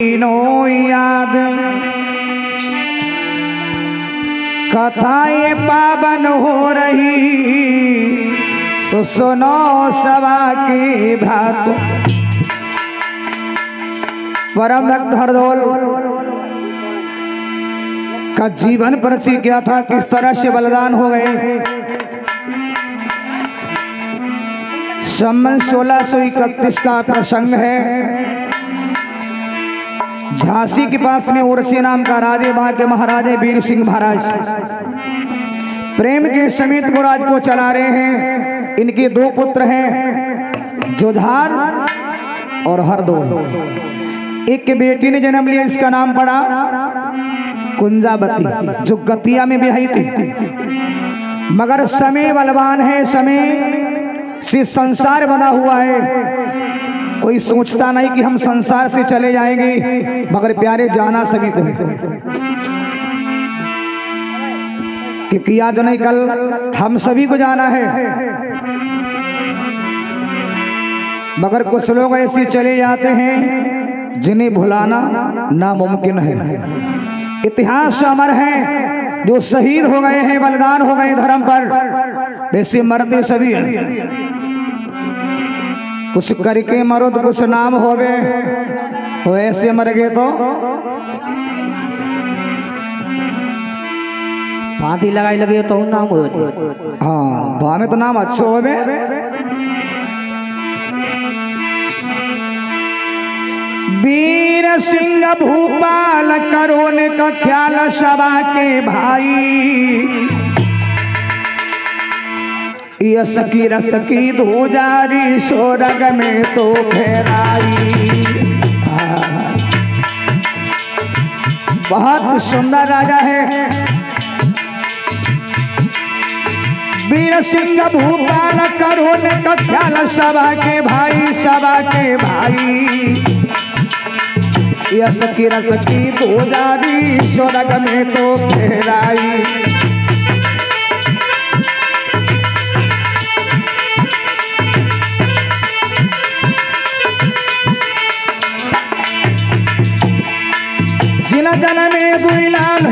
तीनों याद कथाएं पावन हो रही, सुनो सवा की भ्रात। परम भक्त हरदौल का जीवन परिचय क्या था, किस तरह से बलिदान हो गए। संवत 1631 का प्रसंग है। झांसी के पास में उर्सी नाम का राजे, वहां के महाराजे वीर सिंह महाराज प्रेम के समेत को राज को चला रहे हैं। इनके दो पुत्र हैं, जोधार और हरदौल। एक के बेटी ने जन्म लिया, इसका नाम पड़ा कुंजावती, जो गतिया में ब्याही थी। मगर समय बलवान है, समय से संसार बना हुआ है। कोई सोचता नहीं कि हम संसार से चले जाएंगे, मगर प्यारे जाना सभी को है। कि याद नहीं, कल हम सभी को जाना है। मगर कुछ लोग ऐसे चले जाते हैं जिन्हें भुलाना नामुमकिन है। इतिहास अमर है, जो शहीद हो गए हैं, बलिदान हो गए धर्म पर, वैसे मरते सभी हैं। कुछ करके मरो तो कुछ नाम हो गए, तो ऐसे मर गए तो फांसी लगाई लगे तो नाम हो। हाँ, भावे तो नाम अच्छो हो गए। वीर सिंह भूपाल करोने का ख्याल सभा के भाई, यस की रस की धूजारी सोरग में तो फेराई। बहुत सुंदर राजा है वीर सिंह भूपाल करोने का ख्याल सभा के भाई, सभा के भाई। यस की रस की धूजारी सोरग में तो फेराई। जिन जन में दुईलाल,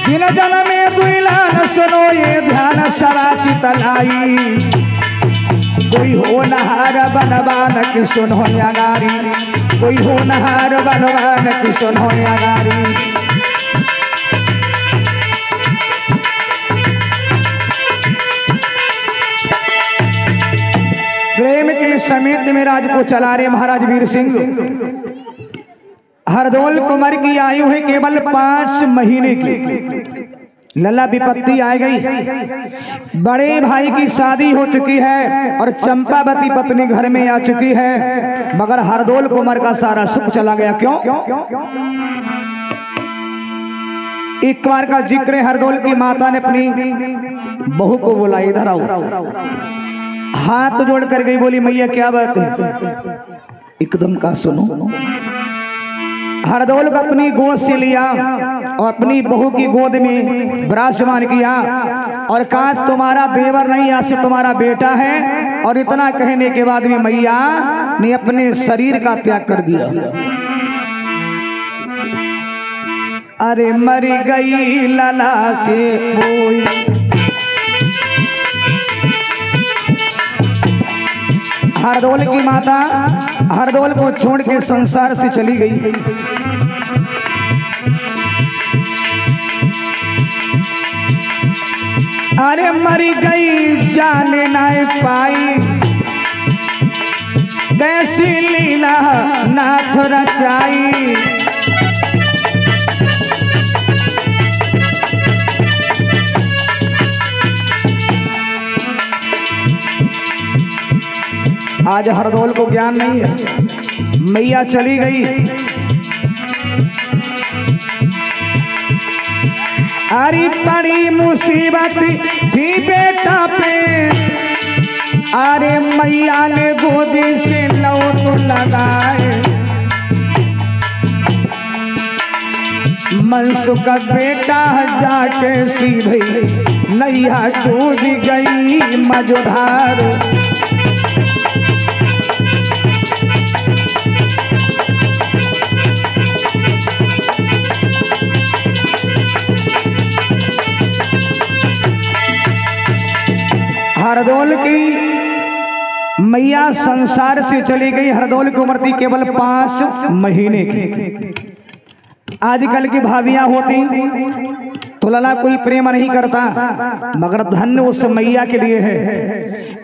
जिन जन में दुईलाल, सुनो ये ध्यान सरा चितलाई। कोई हो नहार बनवान की सुनो यागारी, कोई हो नहार बनवान की सुनो यागारी। प्रेम के समेत में राज को चला रहे महाराज वीर सिंह। हरदौल कुंवर की आयु है केवल 5 महीने की। लला विपत्ति आ गई। बड़े भाई की शादी हो चुकी है और चंपावती पत्नी घर में आ चुकी है, मगर हरदौल कुंवर का सारा सुख चला गया। क्यों? एक बार का जिक्र है, हरदौल की माता ने अपनी बहू को बोला, इधर आओ। हाथ जोड़ कर गई, बोली मैया क्या बात है? एकदम का सुनो। हरदौल को अपनी गोद से लिया और अपनी बहू की गोद में विराजमान किया और काश तुम्हारा देवर नहीं, आज से तुम्हारा बेटा है। और इतना कहने के बाद भी मैया ने अपने शरीर का त्याग कर दिया। अरे मर गई लला से कोई, हरदौल की माता हरदौल को छोड़ के संसार से चली गई। अरे मरी गई जाने ना पाई, कैसी लीला नाथ रचाई। आज हरदौल को ज्ञान नहीं है, मैया चली गई। अरे बड़ी मुसीबत थी बेटा पे, अरे मैया ने गोदी से लौट लगाए। मनसुख का बेटा जाके सीधे नैया डूब गई मझधार। हरदौल की मैया संसार से चली गई। हरदौल की उम्र थी केवल 5 महीने की। आजकल की भाभियां होती तो लला कोई प्रेम नहीं करता, मगर धन्य उस मैया के लिए है।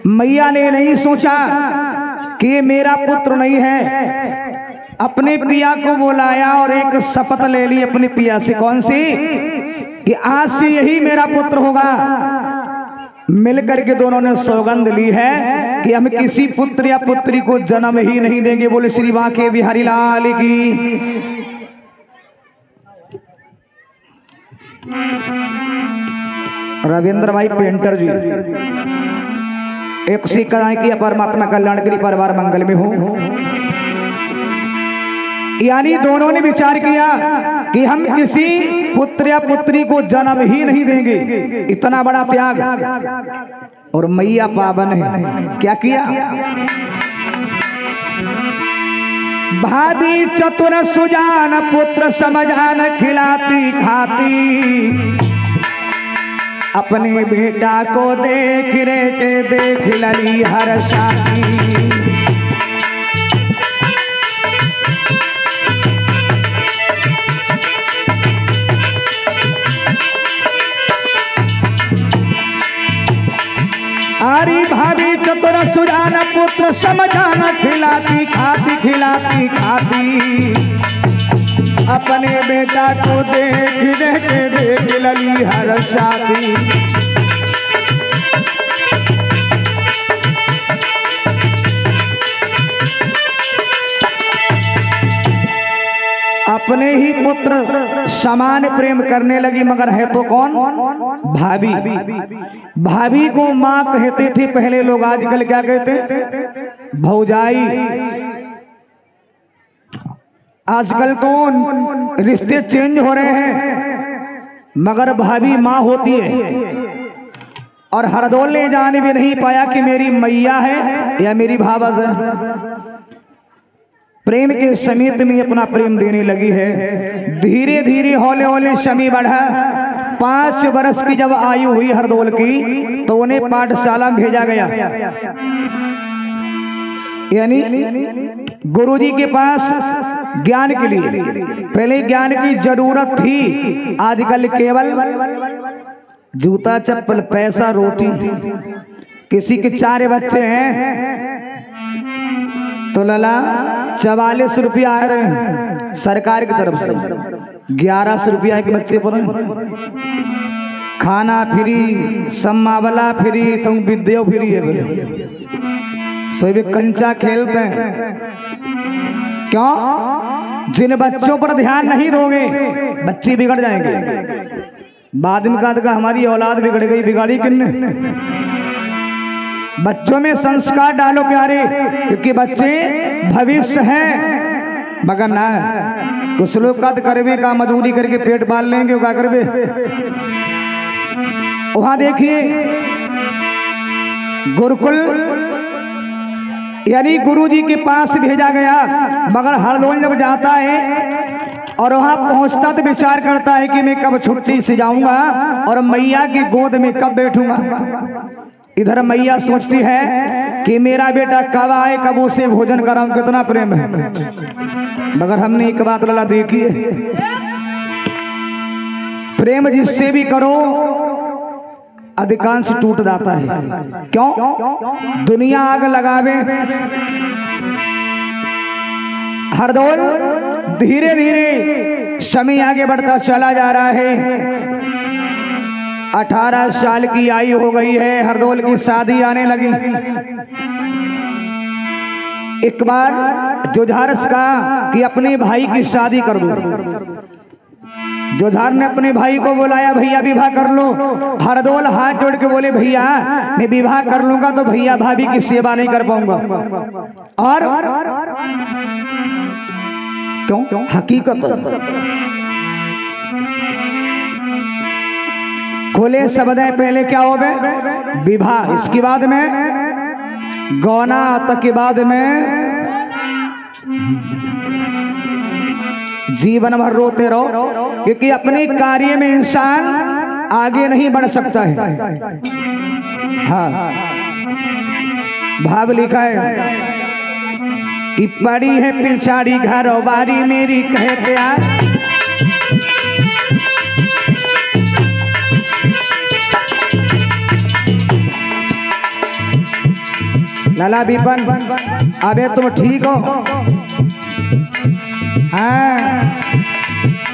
मैया ने नहीं सोचा कि ये मेरा पुत्र नहीं है, अपने पिया को बुलाया और एक शपथ ले ली अपने पिया से। कौन सी? कि आज से यही मेरा पुत्र होगा। मिलकर के दोनों ने सौगंध ली है कि हम किसी पुत्र या पुत्री को जन्म ही नहीं देंगे। बोले श्री बांके बिहारी लाल की। रविंद्र भाई पेंटर जी एक सिक्का की परमात्मा कल्याण करी परिवार मंगल में हो। यानी दोनों ने विचार किया कि हम किसी पुत्र या पुत्री को जन्म ही नहीं देंगे। इतना बड़ा त्याग, और मैया पावन है। क्या किया? भाभी चतुर सुजान पुत्र समझान खिलाती खाती, अपने बेटा को देख रे के देख लली हर शादी। अरे भाभी चतुर सुजान पुत्र समझान खिलाती खाती खिलाती खाती, अपने बेटा को देख देख लली हर शादी। अपने ही पुत्र समान प्रेम करने लगी, मगर है तो कौन? भाभी। भाभी को माँ कहते थे पहले लोग, आजकल क्या कहते? भौजाई। आजकल तो रिश्ते चेंज हो रहे हैं, मगर भाभी माँ होती है। और हरदौल ने जान भी नहीं पाया कि मेरी मैया है या मेरी भावज है। प्रेम के समेत में अपना प्रेम देने लगी है। धीरे धीरे हौले हौले शमी बढ़ा। 5 वर्ष की जब आयु हुई हरदौल की, तो उन्हें पाठशाला में भेजा गया, यानी गुरुजी के पास ज्ञान के लिए। पहले ज्ञान की जरूरत थी, आजकल केवल जूता चप्पल पैसा रोटी। किसी के 4 बच्चे हैं तो लला 44 रुपया आ रहे हैं सरकार की तरफ से। 1100 रुपया के बच्चे पर खाना फ्री, सम्मावला फ्री, तुम विद्या फ्री है। सोए कंचा खेलते हैं। क्यों? जिन बच्चों पर ध्यान नहीं दोगे बच्चे बिगड़ जाएंगे। बाद में कहा हमारी औलाद बिगड़ गई, बिगाड़ी किन्ने? बच्चों में संस्कार डालो प्यारे, क्योंकि बच्चे भविष्य हैं। मगर ना कुछ लोग कद करवे का मजदूरी करके पेट पाल लेंगे, क्या करवे? वहां देखिए गुरुकुल यानी गुरुजी के पास भेजा गया, मगर हरदौल जब जाता है और वहां पहुंचता तो विचार करता है कि मैं कब छुट्टी से जाऊंगा और मैया की गोद में कब बैठूंगा। इधर मैया सोचती है कि मेरा बेटा कब आए, कब उसे भोजन कराऊं। कितना प्रेम है। मगर हमने एक बात लला देखी है, प्रेम जिससे भी करो अधिकांश टूट जाता है। क्यों? दुनिया आग लगावे। हरदौल धीरे धीरे समय आगे बढ़ता चला जा रहा है। 18 साल की आयु हो गई है। हरदौल की शादी आने लगी। एक बार जोधार का कि अपने भाई की शादी कर दो। जोधार ने अपने भाई को बुलाया, भैया विवाह कर लो। हरदौल हाथ जोड़ के बोले, भैया मैं विवाह कर लूंगा तो भैया भाभी की सेवा नहीं कर पाऊंगा। और क्यों? हकीकत खोले शब्द है। पहले क्या हो गए? विवाह, इसके बाद में गौना, तक के बाद में जीवन भर रोते रहो, क्योंकि अपने कार्य में इंसान आगे नहीं बढ़ सकता है। हाँ, भाव लिखा है कि पड़ी है पिछाड़ी घर बारी मेरी कहते आ लाला विपन, अबे तुम ठीक हो? हाँ,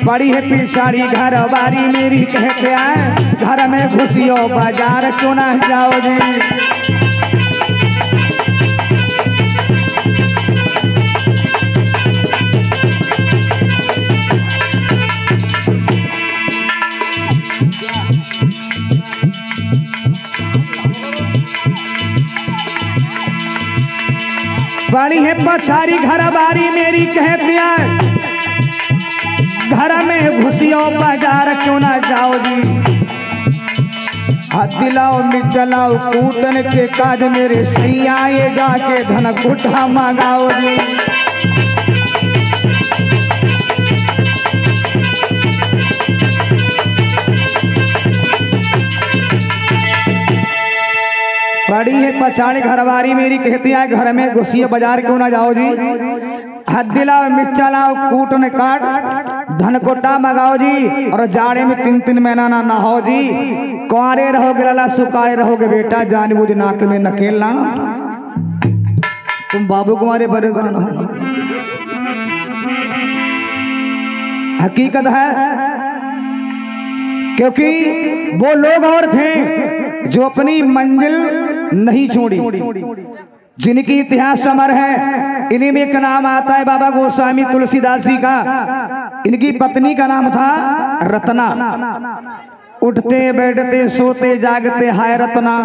पड़ी है पिछाड़ी घर बारी मेरी कहते आए, घर में घुसियो बाजार क्यों ना जाओ जी। बड़ी है पछारी घर बारी मेरी कहती है, घर में घुसियो बाजार क्यों ना जाओ जी। हाथ दिलाओ मिट जलाओ कूटन के काज मेरे सैया, ये जाके धन गुठा मंगाओ जी। बड़ी है पछाड़ी घरवारी मेरी कहती है, घर में घुसिए बाजार क्यों ना जाओ जी। हाथ दिलाओ मिर्चा लाओ कूट ने काट धन कोटा मंगाओ जी, और जाड़े में 3-3 महीना ना नहाओ जी। कुंवारे रहोगे लाला सुखाए रहोगे बेटा, जानबूझ नाक में नकेलना। तुम बाबू कुमारे परेशान हो, हकीकत है। क्योंकि वो लोग और थे जो अपनी मंजिल नहीं छोड़ी, जिनकी इतिहास अमर है। इन्हीं में एक नाम आता है बाबा गोस्वामी तुलसीदास जी का। इनकी पत्नी का नाम था रत्ना। उठते बैठते सोते जागते हाय रत्ना,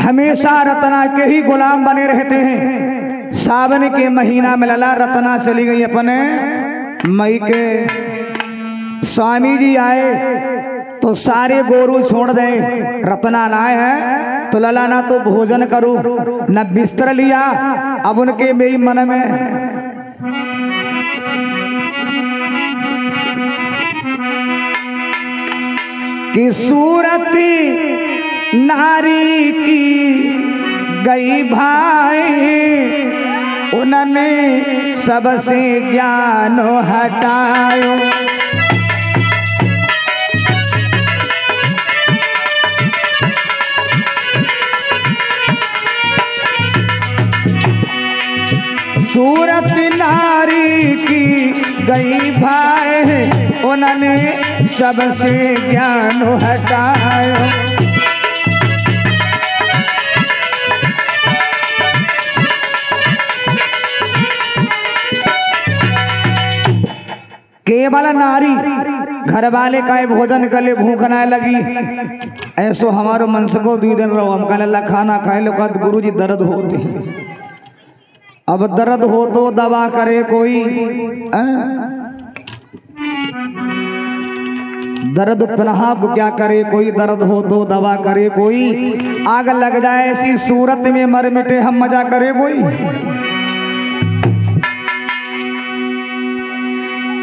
हमेशा रत्ना के ही गुलाम बने रहते हैं। सावन के महीना में लला रत्ना चली गई अपने मई के। स्वामी जी आए तो सारे गोरू छोड़ दे, रत्ना लाए हैं तो लला ना तो भोजन करूं न बिस्तर लिया। अब उनके मेरी मन में कि सूरत नारी की गई भाई, उन्होंने सबसे ज्ञान हटायो। सूरत नारी की गई भाई, उन्होंने सबसे ज्ञान हटायो। केवल नारी घर वाले का भोजन गले भूख ना लगी, ऐसो हमारो मनस को 2 दिन रहो। हम कहने खाना खाए लो, गुरु जी दर्द होती। अब दर्द हो तो दवा करे कोई, दर्द पुनः क्या करे कोई, दर्द हो तो दवा करे कोई। आग लग जाए ऐसी सूरत में मर मिटे हम मजा करे कोई।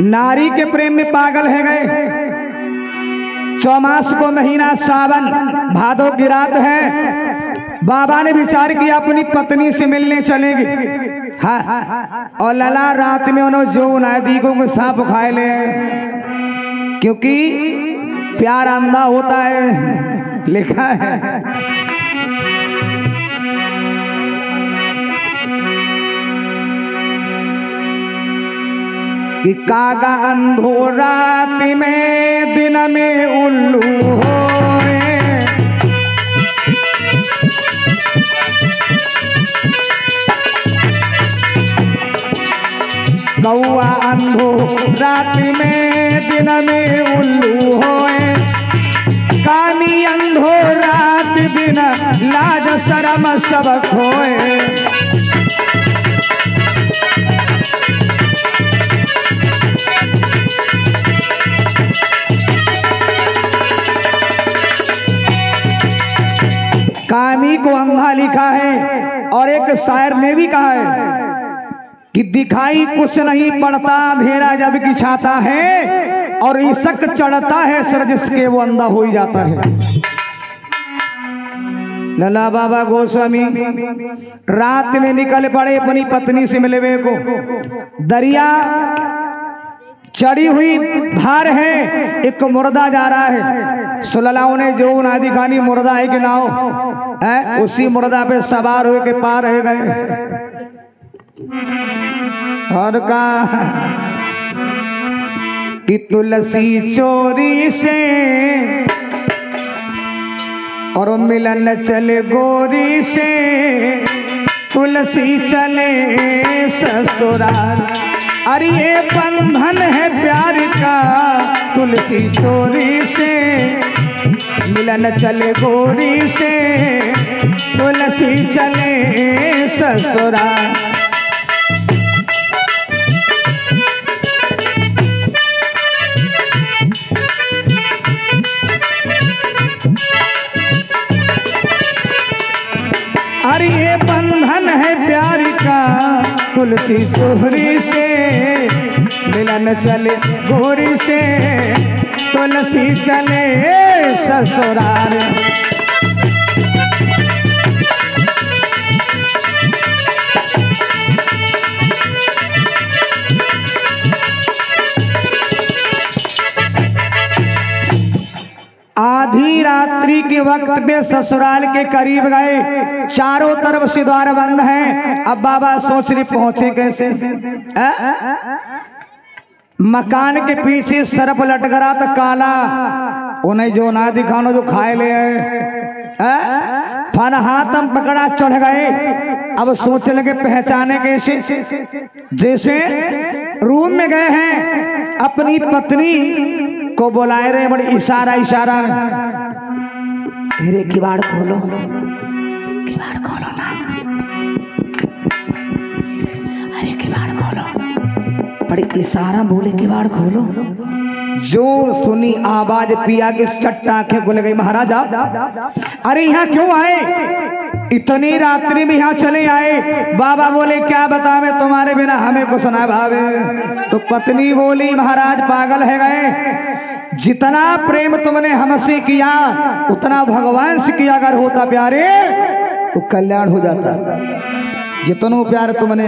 नारी के प्रेम में पागल है गए। चौमास को महीना सावन भादों की रात है। बाबा ने विचार किया अपनी पत्नी से मिलने चलेंगे। हाँ, और लला रात में उन्होंने जो नदीकों को सांप खाए ले, क्योंकि प्यार अंधा होता है, लिखा है। कि कागा अंधो रात में दिन में उल्लू हो, कौआ अंधो रात में दिन में उल्लू होए, कामी अंधो रात दिन लाज शरम सब खोए। कामी को अंधा लिखा है, और एक शायर ने भी कहा है कि दिखाई कुछ नहीं पड़ता अंधेरा जब की छाता है, और इशक चढ़ता है सर जिसके वो अंधा हो ही जाता है। लला बाबा गोस्वामी रात में निकल पड़े अपनी पत्नी से मिलवे को। दरिया चढ़ी हुई धार है, एक मुर्दा जा रहा है। सुललाओं ने जो नादी खानी मुर्दा है कि ना हो है, उसी मुर्दा पे सवार हो के पार रह गए। और कहा कि तुलसी चोरी से और मिलन चले गोरी से, तुलसी चले ससुराल। अरे ये बंधन है प्यार का, तुलसी चोरी से मिलन चले गोरी से, तुलसी चले ससुराल। अरे ये बंधन है प्यार का, तुलसी चोरी से मिलन चले गोरी से, तुलसी चले ससुराल। आधी रात्रि के वक्त में ससुराल के करीब गए, चारों तरफ से द्वार बंद हैं। अब बाबा सोच रहे पहुंचे कैसे। मकान के पीछे सरप लटक रहा था काला, उन्हें जो ना दिखानो जो खाए ले फन हाथम पकड़ा चढ़ गए। अब सोच लगे पहचाने कैसे। जैसे रूम में गए हैं, अपनी पत्नी को बुलाए रहे बड़ी इशारा इशारा में, तेरे किवाड़ खोलो, किवाड़ खोलो ना, अरे किवाड़ खोलो, बड़ी इशारा बोले किवाड़ खोलो। जो सुनी आवाज पिया के चट्टा आंखें खुल गई। महाराज आप अरे यहाँ क्यों आए, इतनी रात्रि में यहाँ चले आए। बाबा बोले क्या बतावे तुम्हारे बिना हमें कुछ ना भावे। तो पत्नी बोली महाराज पागल है गए, जितना प्रेम तुमने हमसे किया उतना भगवान से किया अगर होता प्यारे तो कल्याण हो जाता। जितना प्यार तुमने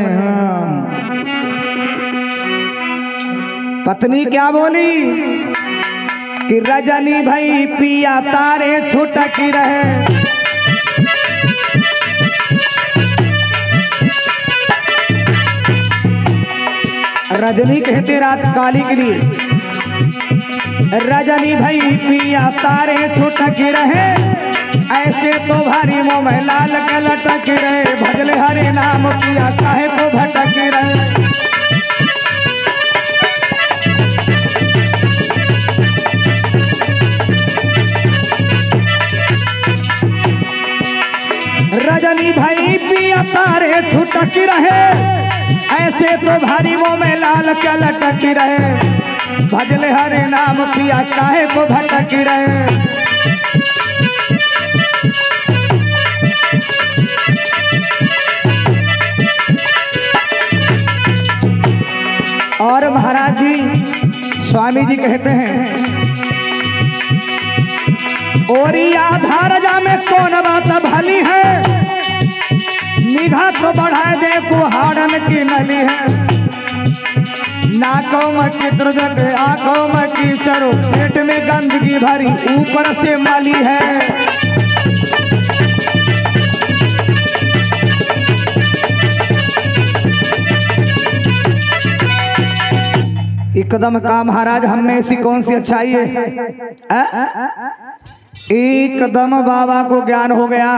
पत्नी क्या बोली कि रजनी भाई पिया तारे छुटकी रहे। रजनी कहते रात काली के लिए, रजनी भाई पिया तारे छुटकी रहे, ऐसे तो भारी मोह में लाल के लटक रहे, भजले हरे नाम पिया काहे को भटक रहे। रजनी भाई पिया तारे छुटकी रहे, ऐसे तो भारी मोह में लाल के लटक रहे, भजले हरे नाम पिया काहे को भटक रहे। और महाराज जी स्वामी जी कहते हैं, ओरी आधार जा में कौन बात भली है, निगाह तो बढ़ा दे कुहाड़न की नली है। नाकों में की दुर्गंध, आंखों में की चरो, पेट में गंदगी भरी, ऊपर से माली है। एकदम का महाराज हम में ऐसी कौन सी अच्छाई है। एकदम बाबा को ज्ञान हो गया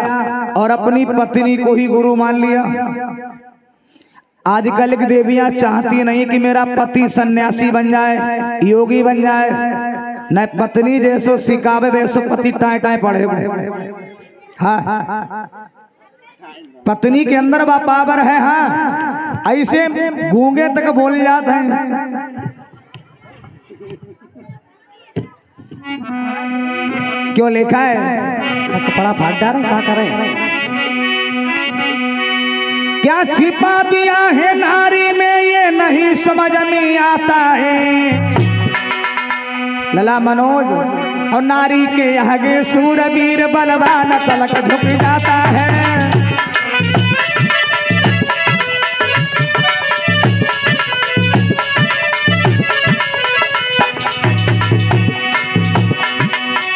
और अपनी पत्नी को ही गुरु मान लिया। आजकल की देवियां चाहती नहीं कि मेरा पति सन्यासी बन जाए, योगी बन जाए, न पत्नी जैसो सिकावे वैसो पति टाए टाए पड़े। हाँ पत्नी के अंदर बा पावर है। हाँ ऐसे गूंगे तक बोल जाते हैं। क्यों लिखा है कपड़ा फाड़ डाले क्या करें। क्या छिपा दिया है नारी में ये नहीं समझ में आता है। लला मनोज और नारी के आगे सूरवीर बलवान तलक झुक जाता है।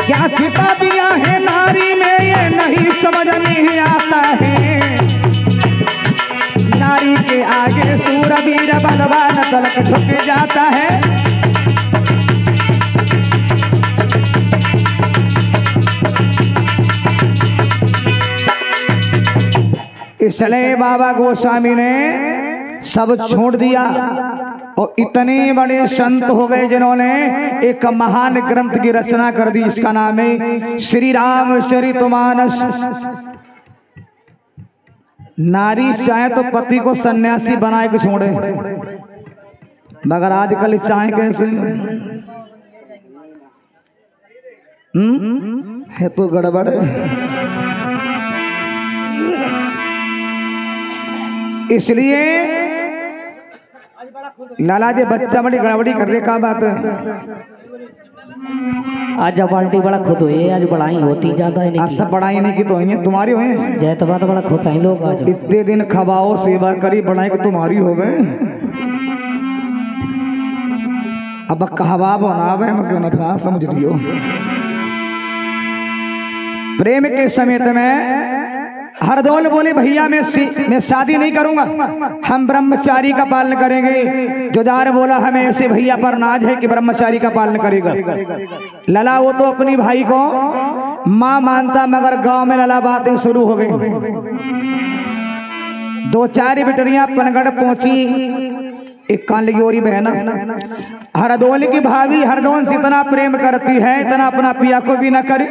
क्या छिपा दिया है नारी में ये नहीं समझ नहीं आता है। नारी के आगे सूरवीर बलवान तलक झुक जाता है। इसलिए बाबा गोस्वामी ने सब छोड़ दिया और इतने बड़े संत हो गए जिन्होंने एक महान ग्रंथ की रचना कर दी। इसका नाम है श्री रामचरितमानस। नारी चाहे तो पति को सन्यासी बनाए के छोड़े, मगर आजकल चाहे कैसे है तो गड़बड़। इसलिए लाला जी बच्चा बड़ी गड़बड़ी कर रहे का बात है। आज बाल्टी बड़ा खुद हुई, आज बड़ाई होती ज्यादा है। आज सब बड़ाई नहीं की तो है तुम्हारी हुए जय तो बात बड़ा खुद है लोग। आज इतने दिन खवाओ सेवा करी बड़ाई को तुम्हारी हो गए। अब कहवा बनावे मसे समझ लियो। प्रेम के समेत में हरदौल बोले भैया मैं शादी नहीं करूंगा, हम ब्रह्मचारी का पालन करेंगे। जुदार बोला हमें ऐसे भैया पर नाज है कि ब्रह्मचारी का पालन करेगा। लला वो तो अपनी भाई को मां मानता, मगर गांव में लला बातें शुरू हो गई। 2-4 बिटरियां पनगढ़ पहुंची। एक कानलियोरी बहना हरदौल की भाभी हरदौल से इतना प्रेम करती है, इतना अपना पिया को भी न करे।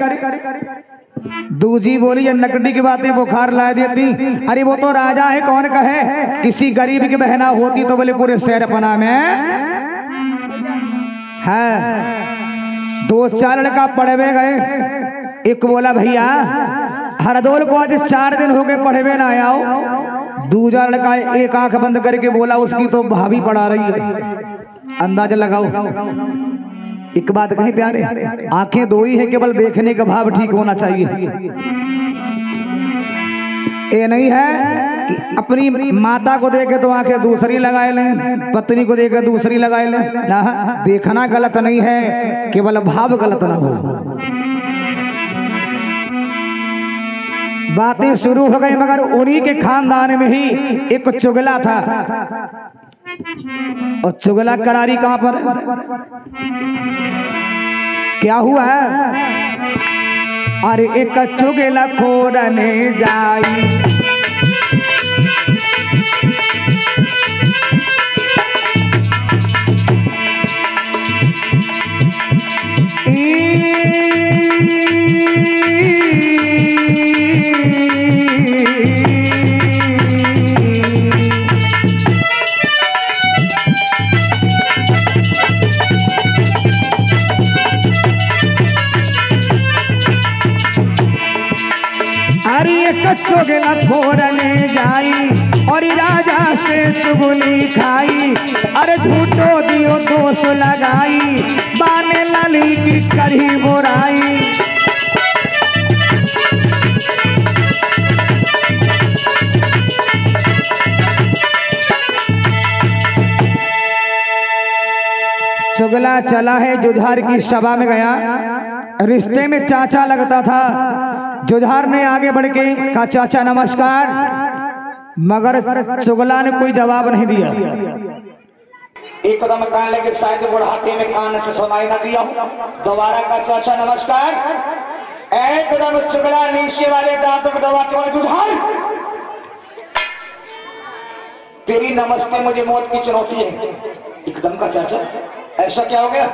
दूजी बोली ये नकड़ी की बातें बुखार ला देती। अरे वो तो राजा है, कौन कहे किसी गरीब की बहना होती तो बोले पूरे शहर पना में है। 2-4 लड़का पढ़वे गए। एक बोला भैया हरदौल को आज 4 दिन हो गए पढ़वे ना आओ। दूसरा लड़का एक आंख बंद करके बोला उसकी तो भाभी पढ़ा रही है, अंदाजा लगाओ। एक बात कहीं प्यारे, आंखें 2 ही है, केवल देखने का भाव ठीक होना चाहिए। ये नहीं है कि अपनी माता को देखे तो आंखें दूसरी लगाए लें, पत्नी को देखे दूसरी लगाए लें। देखना गलत नहीं है, केवल भाव गलत ना हो। बातें शुरू हो गई, मगर उन्हीं के खानदान में ही एक चुगला था। और चुगला करारी कहां पर क्या हुआ है? अरे एक चुगला खोरने जाई, चुगला खोरने जाई और राजा से चुगली खाई। अरे झूठो दियो दोष लगाई, बाने लाली की कढ़ी बुराई। चुगला चला है। जुझार की सभा में गया, रिश्ते में चाचा लगता था। जुझार ने आगे बढ़ के कहा चाचा नमस्कार, मगर चुगला ने कोई जवाब नहीं दिया। एक कदम कान लेके शायद बुढ़ापे में कान से सुनाई ना दिया। दोबारा का चाचा नमस्कार। एकदम चुगला नीचे वाले दांतों को दबा के बोले जुझार तेरी नमस्ते मुझे मौत की चुनौती है। एकदम का चाचा ऐसा क्या हो गया?